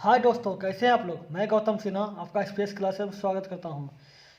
हाय दोस्तों, कैसे हैं आप लोग। मैं गौतम सिन्हा आपका स्पेस क्लास में स्वागत करता हूं।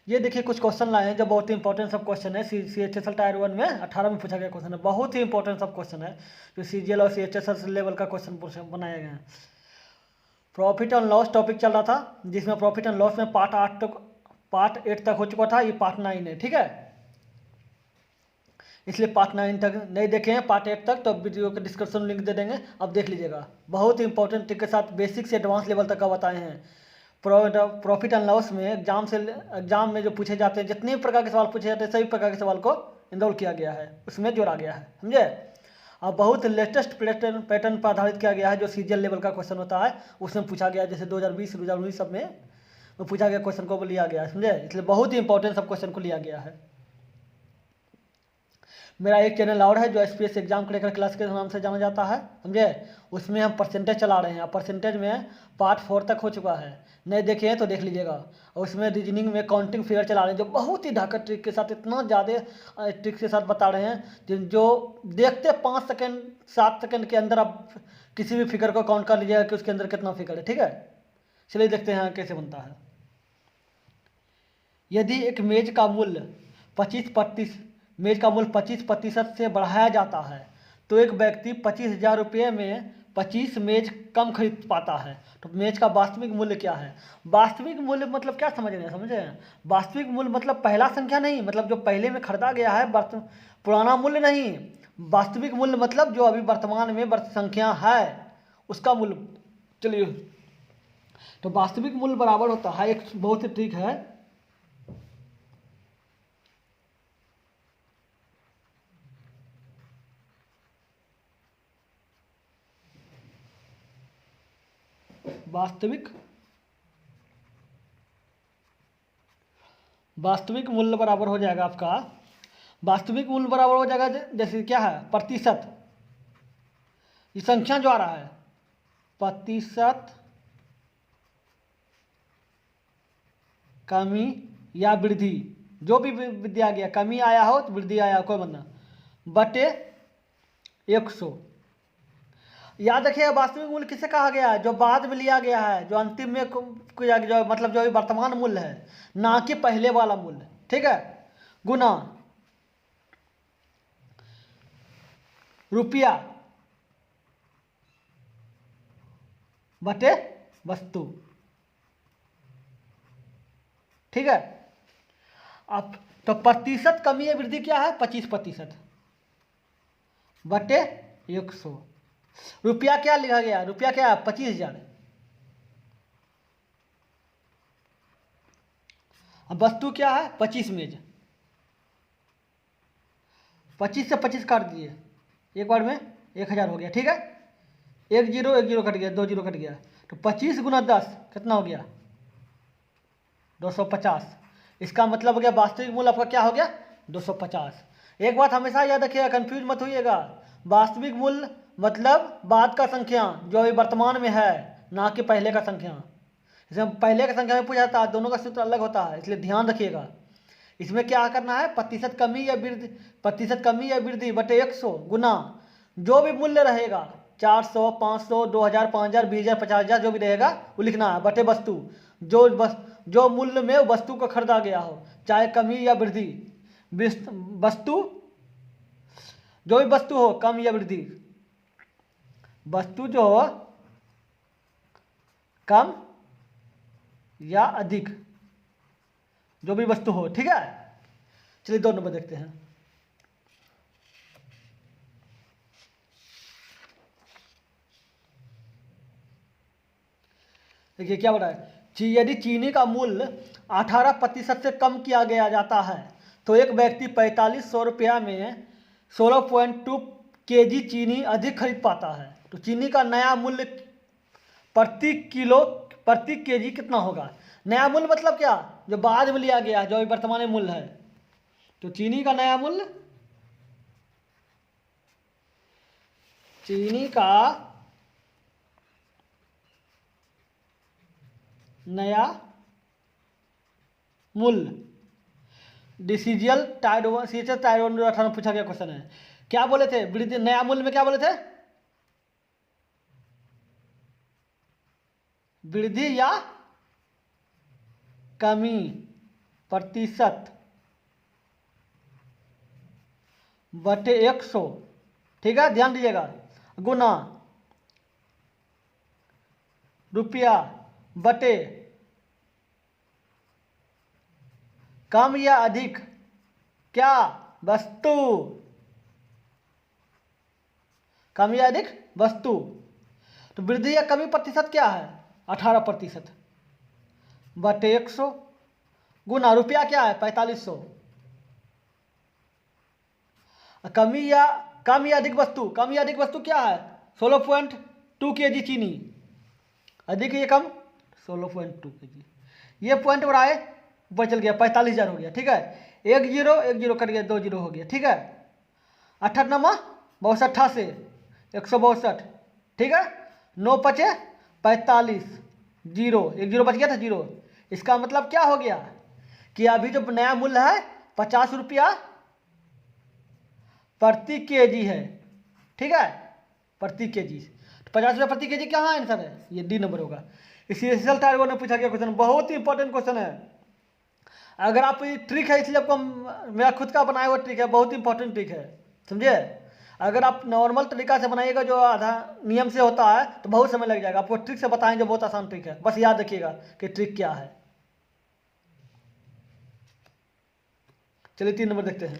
ये देखिए कुछ क्वेश्चन लाए हैं जो बहुत ही इंपॉर्टेंट सब क्वेश्चन है। C H S L tier 1 में 18 में पूछा गया क्वेश्चन है। बहुत ही इंपॉर्टेंट सब क्वेश्चन है जो सी जी एल और C H S L level का क्वेश्चन बनाए गए हैं। प्रॉफिट एंड लॉस टॉपिक चल रहा था, जिसमें प्रॉफिट एंड लॉस में पार्ट 8 तक हो चुका था। ये पार्ट 9 है, ठीक है। इसलिए पार्ट 9 तक नहीं देखे हैं, पार्ट 8 तक, तो वीडियो के डिस्क्रिप्शन लिंक दे देंगे, अब देख लीजिएगा। बहुत ही इंपॉर्टेंट ट्रिक के साथ बेसिक से एडवांस लेवल तक का बताए हैं। प्रॉफिट एंड लॉस में एग्जाम में जो पूछे जाते हैं, जितने प्रकार के सवाल पूछे जाते हैं, सभी प्रकार के सवाल को इनरोल किया गया है, उसमें जोड़ा गया है, समझे। अब बहुत लेटेस्ट पैटर्न पर आधारित किया गया है। जो सीजीएल लेवल का क्वेश्चन होता है उसमें पूछा गया, जैसे 2020 2019 सब में पूछा गया क्वेश्चन को लिया गया है, समझे। इसलिए बहुत ही इंपॉर्टेंट सब क्वेश्चन को लिया गया है। मेरा एक चैनल और है जो एसपीएस एग्जाम क्रैकर क्लास के नाम से जाना जाता है, समझे। उसमें हम परसेंटेज चला रहे हैं। परसेंटेज में पार्ट 4 तक हो चुका है, नहीं देखे हैं तो देख लीजिएगा। और उसमें रीजनिंग में काउंटिंग फिगर चला रहे हैं, जो बहुत ही ढाकर ट्रिक के साथ, इतना ज़्यादा ट्रिक के साथ बता रहे हैं जो देखते 5 सेकेंड 7 सेकेंड के अंदर आप किसी भी फिगर को काउंट कर लीजिएगा कि उसके अंदर कितना फिगर है, ठीक है। चलिए देखते हैं कैसे बनता है। यदि एक मेज का मूल्य 25% से बढ़ाया जाता है तो एक व्यक्ति 25,000 रुपये में 25 मेज कम खरीद पाता है। तो मेज का वास्तविक मूल्य क्या है। वास्तविक मूल्य मतलब क्या समझ रहे हैं, समझे हैं। वास्तविक मूल्य मतलब पहला संख्या नहीं, मतलब जो पहले में खरीदा गया है, पुराना मूल्य नहीं। वास्तविक मूल्य मतलब जो अभी वर्तमान में संख्या है उसका मूल्य। चलिए, तो वास्तविक मूल्य बराबर होता है, एक बहुत ही ट्रिक है। वास्तविक मूल्य बराबर हो जाएगा आपका, वास्तविक मूल्य बराबर हो जाएगा जैसे क्या है, प्रतिशत। ये संख्या जो आ रहा है, प्रतिशत कमी या वृद्धि, जो भी वृद्धि आ गया, कमी आया हो तो वृद्धि आया हो, कोई मतलब, बटे 100। याद रखिए, वास्तविक मूल्य किसे कहा गया है, जो बाद में लिया गया है, जो अंतिम में जो मतलब जो वर्तमान मूल्य है, ना कि पहले वाला मूल्य, ठीक है। गुना रुपया बटे वस्तु, ठीक है। अब तो प्रतिशत कमी या वृद्धि क्या है, 25% बटे 100। रुपया क्या लिखा गया, रुपया क्या है, 25,000। अब वस्तु क्या है, 25 मेज। 25 से 25 काट दिए, एक बार में 1,000 हो गया, ठीक है। एक जीरो कट गया, 2 जीरो कट गया, तो 25 गुना 10 कितना हो गया, 250। इसका मतलब हो गया वास्तविक मूल्य आपका क्या हो गया, 250। एक बात हमेशा याद रखिएगा, कंफ्यूज मत होइएगा। वास्तविक मूल्य मतलब बाद का संख्या जो अभी वर्तमान में है, ना कि पहले का संख्या। इसमें पहले का संख्या में पूछा जाता है, दोनों का सूत्र अलग होता है, इसलिए ध्यान रखिएगा। इसमें क्या करना है, प्रतिशत कमी या वृद्धि बटे 100 गुना जो भी मूल्य रहेगा, 400 500 2000 5000 20000 50,000 जो भी रहेगा वो लिखना है, बटे वस्तु जो मूल्य में वस्तु को खरीदा गया हो, चाहे कमी या वृद्धि। वस्तु जो भी वस्तु हो, कम या वृद्धि, वस्तु जो हो कम या अधिक, जो भी वस्तु हो, ठीक है। चलिए 2 नंबर देखते हैं। देखिए क्या बोला है, यदि चीनी का मूल्य 18% से कम किया गया जाता है तो एक व्यक्ति 4500 रुपया में 16.2 केजी चीनी अधिक खरीद पाता है। तो चीनी का नया मूल्य प्रति केजी कितना होगा। नया मूल्य मतलब क्या, जो बाद में लिया गया है, जो अभी वर्तमान में मूल्य है। तो चीनी का नया मूल्य, चीनी का नया मूल्य डिसीजियल tier 1 C H S tier 1 18 में पूछा गया क्वेश्चन है। क्या बोले थे, वृद्धि नया मूल्य में क्या बोले थे, वृद्धि या कमी प्रतिशत बटे 100, ठीक है, ध्यान दीजिएगा, गुना रुपया बटे कम या अधिक क्या वस्तु, कम या अधिक वस्तु। तो वृद्धि या कमी प्रतिशत क्या है 18% बटे 100, गुना रुपया क्या है 4500, कम या अधिक वस्तु, कम या अधिक वस्तु क्या है 16.2 kg चीनी, अधिक या कम 16.2 kg, ये पॉइंट बढ़ाए ऊपर चल गया 45,000 हो गया, ठीक है, एक जीरो कट गया, 2 जीरो हो गया, ठीक है, 68 से 162, ठीक है, 9 पचे 45, जीरो, एक जीरो बच गया था जीरो। इसका मतलब क्या हो गया कि अभी जो नया मूल्य है 50 रुपया प्रति केजी है, ठीक है, प्रति केजी, तो 50 रुपया प्रति केजी कहाँ आंसर है, ये डी नंबर होगा। इसी रिजल्ट टारगेट ने पूछा गया क्वेश्चन, बहुत ही इंपॉर्टेंट क्वेश्चन है। अगर आप ये ट्रिक है, इसलिए आपको मेरा खुद का बनाया हुआ ट्रिक है, बहुत इंपॉर्टेंट ट्रिक है, समझे। अगर आप नॉर्मल तरीका से बनाइएगा जो आधा नियम से होता है तो बहुत समय लग जाएगा, आपको ट्रिक से बताएं जो बहुत आसान ट्रिक है, बस याद रखिएगा कि ट्रिक क्या है। चलिए 3 नंबर देखते हैं।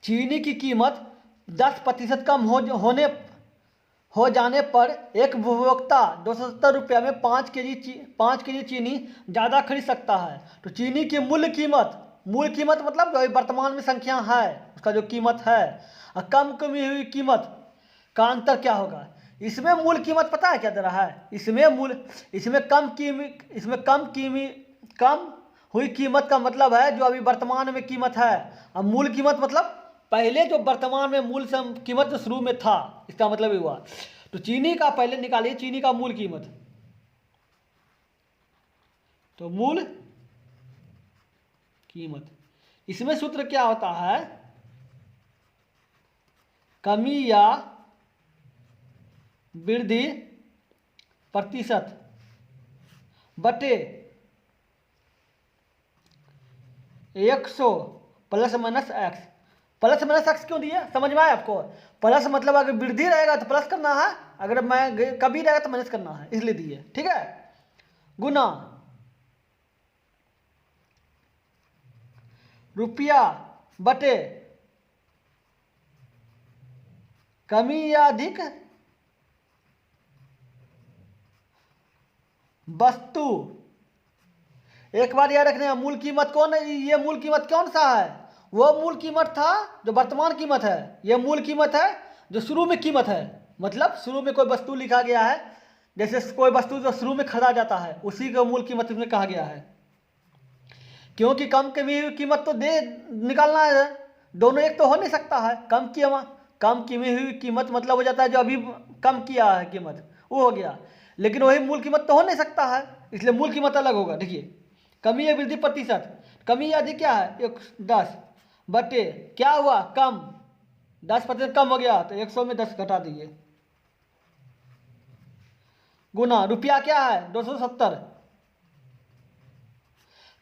चीनी की कीमत 10% कम हो जाने पर एक उपभोक्ता 270 रुपया में 5 केजी चीनी ज़्यादा खरीद सकता है। तो चीनी की मूल कीमत मतलब जो वर्तमान में संख्या है उसका जो कीमत है, और कम कमी हुई कीमत का अंतर क्या होगा। इसमें मूल कीमत पता है क्या दे रहा है, इसमें कम हुई कीमत का मतलब है जो अभी वर्तमान में कीमत है, और मूल कीमत मतलब पहले जो वर्तमान में मूल से कीमत जो शुरू में था, इसका मतलब ये हुआ। तो चीनी का पहले निकालिए चीनी का मूल कीमत, तो मूल कीमत, इसमें सूत्र क्या होता है, कमी या वृद्धि प्रतिशत बटे 100 plus minus x. Plus minus x क्यों दिया, समझ में आया आपको। प्लस मतलब अगर वृद्धि रहेगा तो प्लस करना है, अगर मैं कभी रहेगा तो माइनस करना है, इसलिए दिए, ठीक है, गुना रुपया बटे कमी या अधिक वस्तु। एक बार याद रखने, मूल कीमत कौन है, ये मूल कीमत कौन सा है, वो मूल कीमत था जो वर्तमान कीमत है, ये मूल कीमत है जो शुरू में कीमत है, मतलब शुरू में कोई वस्तु लिखा गया है, जैसे कोई वस्तु जो शुरू में खरीदा जाता है उसी को मूल कीमत में कहा गया है। क्योंकि कम कमी हुई कीमत तो दे निकालना है, दोनों एक तो हो नहीं सकता है। कम कीमी हुई कीमत मतलब हो जाता है जो अभी कम किया है कीमत, वो हो गया, लेकिन वही मूल कीमत तो हो नहीं सकता है, इसलिए मूल कीमत अलग होगा। देखिए कमी या वृद्धि प्रतिशत, कमी या अधिक क्या है 10 बटे क्या हुआ कम, 10% कम हो गया तो 100 में 10 घटा दीजिए, गुना रुपया क्या है 270,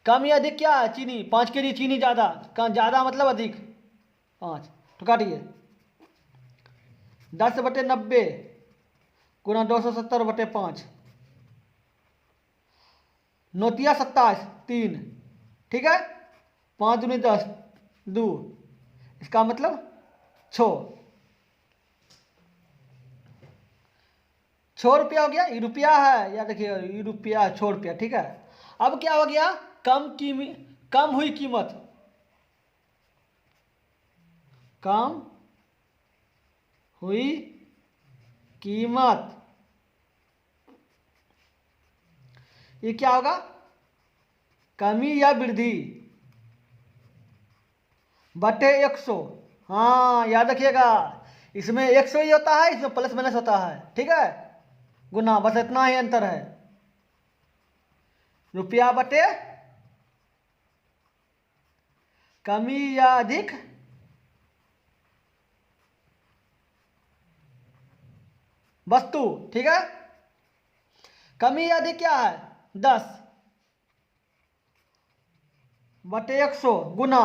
कम या अधिक क्या है चीनी 5 केजी चीनी ज़्यादा, ज़्यादा मतलब अधिक 5, तो काटिए 10 बटे 90 गुना 270 बटे 5, नौतिया 27 3, ठीक है, 5 दूनी 10 2, इसका मतलब 6 रुपया हो गया, ये रुपया है, या देखिए ये रुपया 6 रुपया, ठीक है। अब क्या हो गया, कम हुई कीमत, कम हुई कीमत, ये क्या होगा कमी या वृद्धि बटे 100। हाँ याद रखिएगा, इसमें 100 ही होता है, इसमें प्लस माइनस होता है, ठीक है, गुना, बस इतना ही अंतर है, रुपया बटे कमी या अधिक वस्तु, ठीक है। कमी या अधिक क्या है, 10 बटे 100 गुना,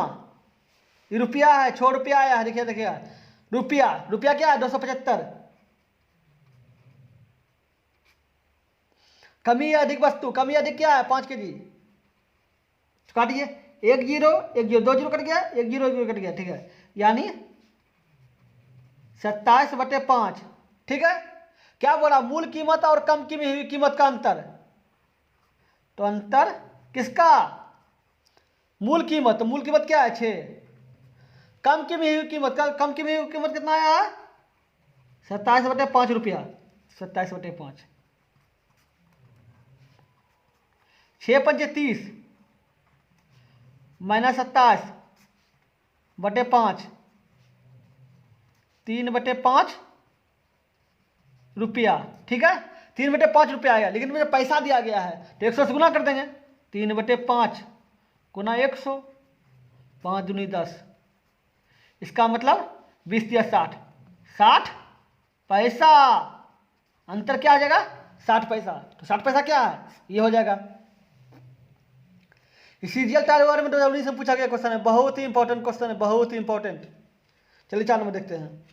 ये रुपया है, 6 रुपया आया है, देखिए देखिए, रुपया, रुपया क्या है 275। कमी या अधिक वस्तु, कमी या अधिक क्या है 5 kg, काटिए, 1 0 1 0 2 0 कट गया, 1 0 0 कट गया, ठीक है, यानी 27/5, ठीक है। क्या बोला, मूल कीमत और कम कीमत हुई कीमत का अंतर, तो अंतर किसका, मूल कीमत, तो मूल कीमत क्या है 6, कम कीमत हुई कीमत का, कम कीमत हुई कीमत कितना आया 27/5 रुपया, 27/5, 6 पंचे 30 -27/5, 3/5 रुपया, ठीक है, 3/5 रुपया आया, लेकिन मुझे पैसा दिया गया है तो 100 से गुना कर देंगे, 3/5 गुना 100, 5 दूनी 10, इसका मतलब 20 या 60, 60 पैसा, अंतर क्या हो जाएगा 60 पैसा, तो 60 पैसा क्या है, ये हो जाएगा। सीरियल टाइल में 2019 से पूछा गया क्वेश्चन है, बहुत ही इंपॉर्टेंट क्वेश्चन है, बहुत ही इंपॉर्टेंट। चलिए 4 नंबर देखते हैं।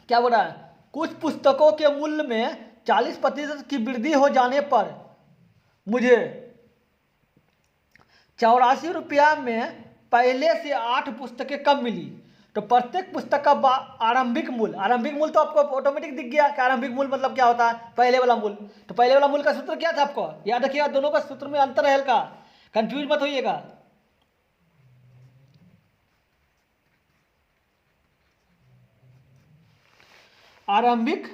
क्या बोल रहा है, कुछ पुस्तकों के मूल्य में 40% की वृद्धि हो जाने पर मुझे 84 रुपया में पहले से 8 पुस्तकें कम मिली, तो प्रत्येक पुस्तक का आरंभिक मूल्य, आरंभिक मूल्य तो आपको ऑटोमेटिक दिख गया कि आरंभिक मूल्य मतलब क्या होता है, पहले वाला मूल्य, तो पहले वाला मूल्य का सूत्र क्या था आपको याद रखिएगा, दोनों का सूत्र में अंतर है हल्का, कंफ्यूज मत होइएगा। आरंभिक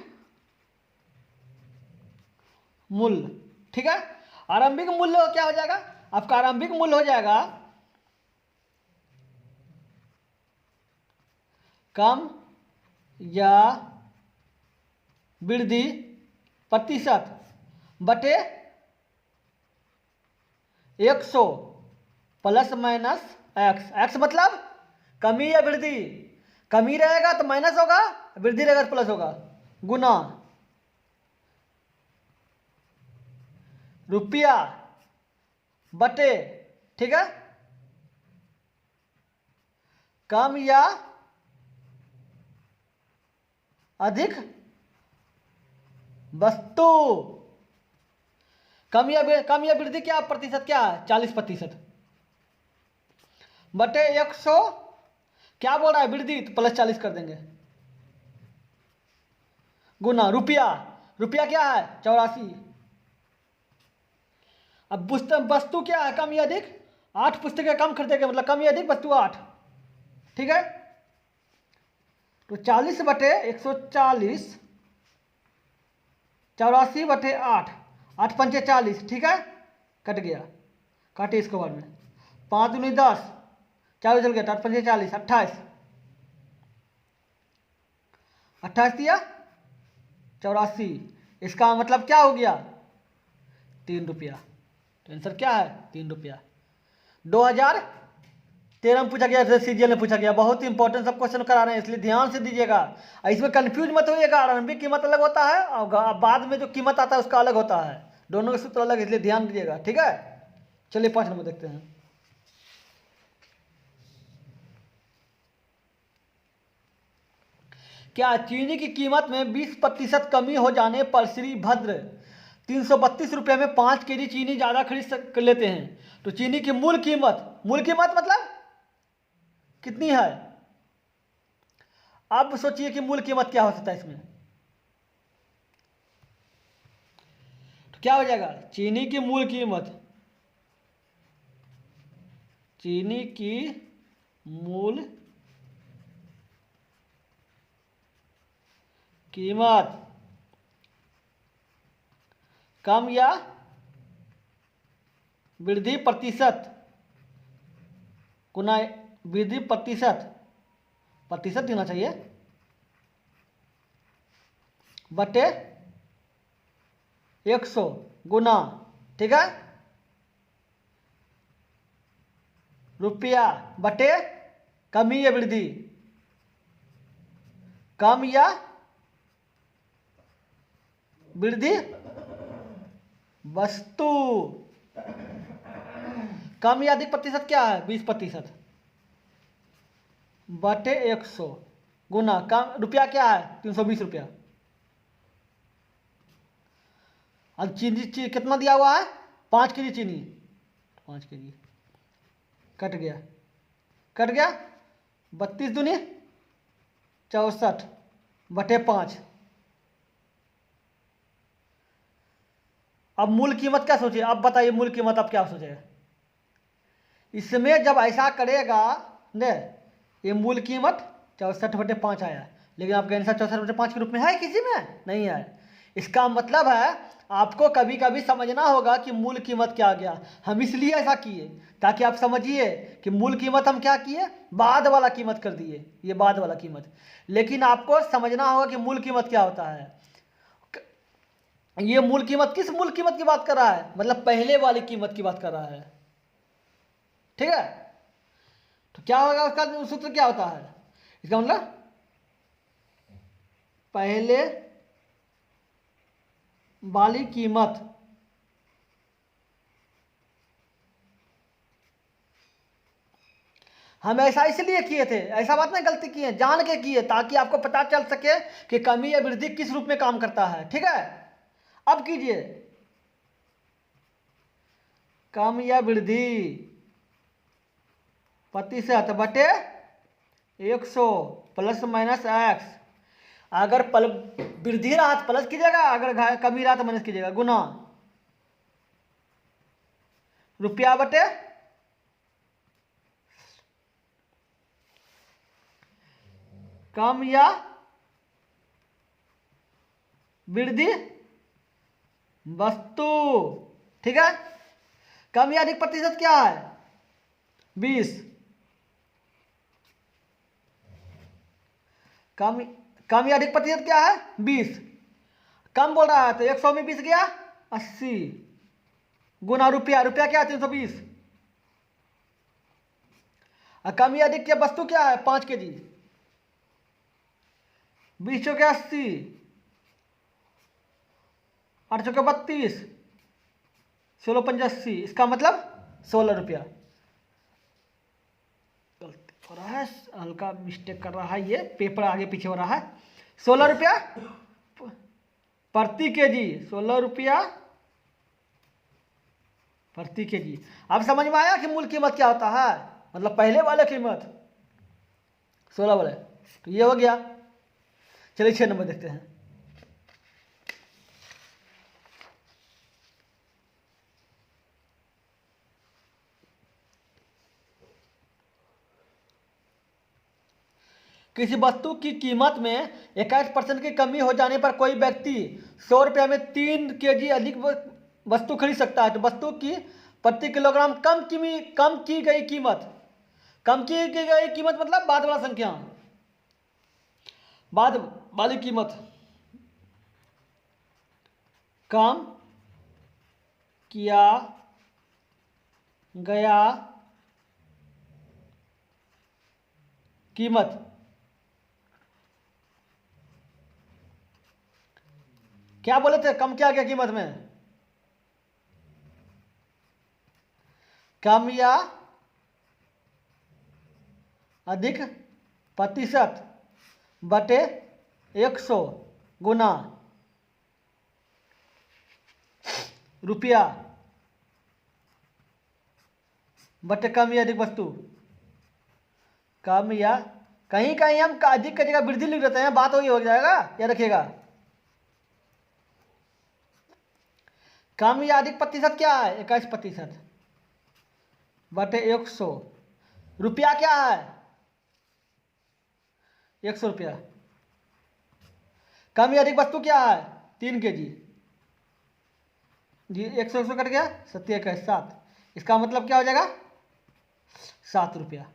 मूल्य, ठीक है, आरंभिक मूल्य क्या हो जाएगा आपका, आरंभिक मूल्य हो जाएगा कम या वृद्धि प्रतिशत बटे 100 प्लस माइनस एक्स, एक्स मतलब कमी या वृद्धि, कमी रहेगा तो माइनस होगा, वृद्धि रहेगा तो प्लस होगा, गुना रुपया बटे, ठीक है, कम या अधिक वस्तु, कम या वृद्धि क्या प्रतिशत क्या है 40% बटे 100, क्या बोल रहा है वृद्धि तो प्लस 40 कर देंगे, गुना रुपया, रुपया क्या है 84, अब वस्तु क्या है कम या अधिक, 8 पुस्तकें कम खरीदेंगे मतलब कम या अधिक वस्तु 8, ठीक है, तो 40/140, 84/8, 8 पंचे 40, ठीक है, कट गया, काटे इसको बाद में, 5 दूनी 10, 4 चल गया, 8 पंचे 40, 28, 28 दिया 84, इसका मतलब क्या हो गया 3 रुपया, तो आंसर क्या है 3 रुपया। 2013 में पूछा गया, सीजीएल में पूछा गया, बहुत ही इंपॉर्टेंट सब क्वेश्चन करा रहे हैं, इसलिए ध्यान से दीजिएगा, इसमें कंफ्यूज मत होइएगा, आरंभिक कीमत अलग होता है और बाद में जो कीमत आता है उसका अलग होता है, दोनों का सूत्र अलग, इसलिए ध्यान दीजिएगा, ठीक है। चलिए 5 नंबर देखते हैं। क्या चीनी की कीमत में 20% कमी हो जाने पर श्री भद्र 332 रुपये में 5 kg चीनी ज़्यादा खरीद लेते हैं, तो चीनी की मूल कीमत मतलब कितनी है, अब सोचिए कि मूल कीमत क्या हो सकता है इसमें, तो क्या हो जाएगा चीनी की मूल कीमत, चीनी की मूल कीमत कम या वृद्धि प्रतिशत गुना वृद्धि प्रतिशत देना चाहिए बटे 100 गुना, ठीक है, रुपया बटे कमी या वृद्धि, कम या वृद्धि वस्तु, कम या अधिक प्रतिशत क्या है 20% बटे 100 गुना कम रुपया क्या है 320 रुपया। अब चीनी कितना दिया हुआ है 5 केजी चीनी, 5 केजी कट गया 32 दूनी 64 बटे 5। अब मूल कीमत क्या सोचिए, अब बताइए मूल कीमत अब क्या सोचेगा। इसमें जब ऐसा करेगा ने ये मूल कीमत 64 बटे 5 आया, लेकिन आपका आंसर 64 बटे 5 के रूप में है किसी में नहीं है। इसका मतलब है आपको कभी कभी समझना होगा कि मूल कीमत क्या आ गया। हम इसलिए ऐसा किए ताकि आप समझिए कि मूल कीमत हम क्या किए बाद वाला कीमत कर दिए, ये बाद वाला कीमत। लेकिन आपको समझना होगा कि मूल कीमत क्या होता है। ये मूल कीमत किस मूल कीमत की बात कर रहा है, मतलब पहले वाली कीमत की बात कर रहा है, ठीक है। तो क्या होगा उसका सूत्र क्या होता है, इसका मतलब पहले वाली कीमत हम ऐसा इसलिए किए थे, ऐसा बात नहीं गलती किए, जान के किए ताकि आपको पता चल सके कि कमी या वृद्धि किस रूप में काम करता है, ठीक है। अब कीजिए कम या वृद्धि प्रतिशत बटे 100 प्लस माइनस एक्स। अगर वृद्धि रहा तो प्लस कीजिएगा, अगर कमी रहा तो माइनस कीजिएगा, गुना रुपया बटे कम या वृद्धि वस्तु, ठीक है। कम या अधिक प्रतिशत क्या है 20, कम या अधिक प्रतिशत क्या है 20, कम बोल रहा है तो 100 में 20 गया 80 गुना रुपया क्या है 320, और कम या अधिक क्या वस्तु क्या है 5 केजी, 20 चौके 80, 8 चौके 32, 16 पंजा 80, इसका मतलब 16 रुपया। गलती हो रहा है, हल्का मिस्टेक कर रहा है, ये पेपर आगे पीछे हो रहा है। 16 रुपया प्रति केजी, 16 रुपया प्रति केजी। अब समझ में आया कि मूल कीमत क्या होता है, मतलब पहले वाले कीमत 16 वाले। तो ये हो गया। चलिए 6 नंबर देखते हैं। किसी वस्तु की कीमत में 21% की कमी हो जाने पर कोई व्यक्ति 100 रुपये में 3 केजी अधिक वस्तु खरीद सकता है। तो वस्तु की प्रति किलोग्राम कम की गई कीमत मतलब बाद वाला संख्या, बाद वाली कीमत कम किया गया कीमत क्या बोले थे, कम किया गया कीमत में कम या अधिक प्रतिशत बटे 100 गुना रुपया बटे कम या अधिक वस्तु। कम या कहीं कहीं हम अधिक का जगह वृद्धि लिख देते हैं, बात वही हो जाएगा, याद रखिएगा। कम या अधिक प्रतिशत क्या है 21% बटे 100, रुपया क्या है 100 रुपया, कम या अधिक वस्तु क्या है 3 केजी जी, 100 कट गया 7 7, इसका मतलब क्या हो जाएगा 7 रुपया।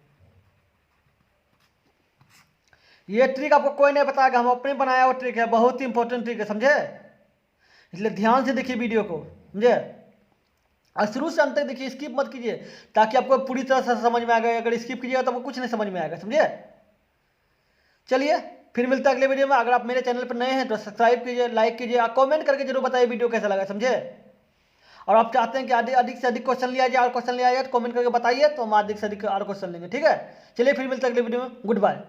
ये ट्रिक आपको कोई नहीं बताएगा, हम अपने बनाया हुआ ट्रिक है, बहुत ही इंपॉर्टेंट ट्रिक है, समझे। इसलिए ध्यान से देखिए वीडियो को, समझे। और शुरू से अंत तक देखिए, स्किप मत कीजिए ताकि आपको पूरी तरह से समझ में आएगा। अगर स्किप कीजिएगा तो आपको कुछ नहीं समझ में आएगा, समझिए। चलिए फिर मिलता है अगले वीडियो में। अगर आप मेरे चैनल पर नए हैं तो सब्सक्राइब कीजिए, लाइक कीजिए और कमेंट करके जरूर बताइए वीडियो कैसा लगा, समझे। और आप चाहते हैं कि अधिक से अधिक क्वेश्चन लिया जाए और क्वेश्चन लिया जाए तो कमेंट करके बताइए, तो हम अधिक से अधिक और क्वेश्चन लेंगे, ठीक है। चलिए फिर मिलते हैं अगले वीडियो में। Good bye.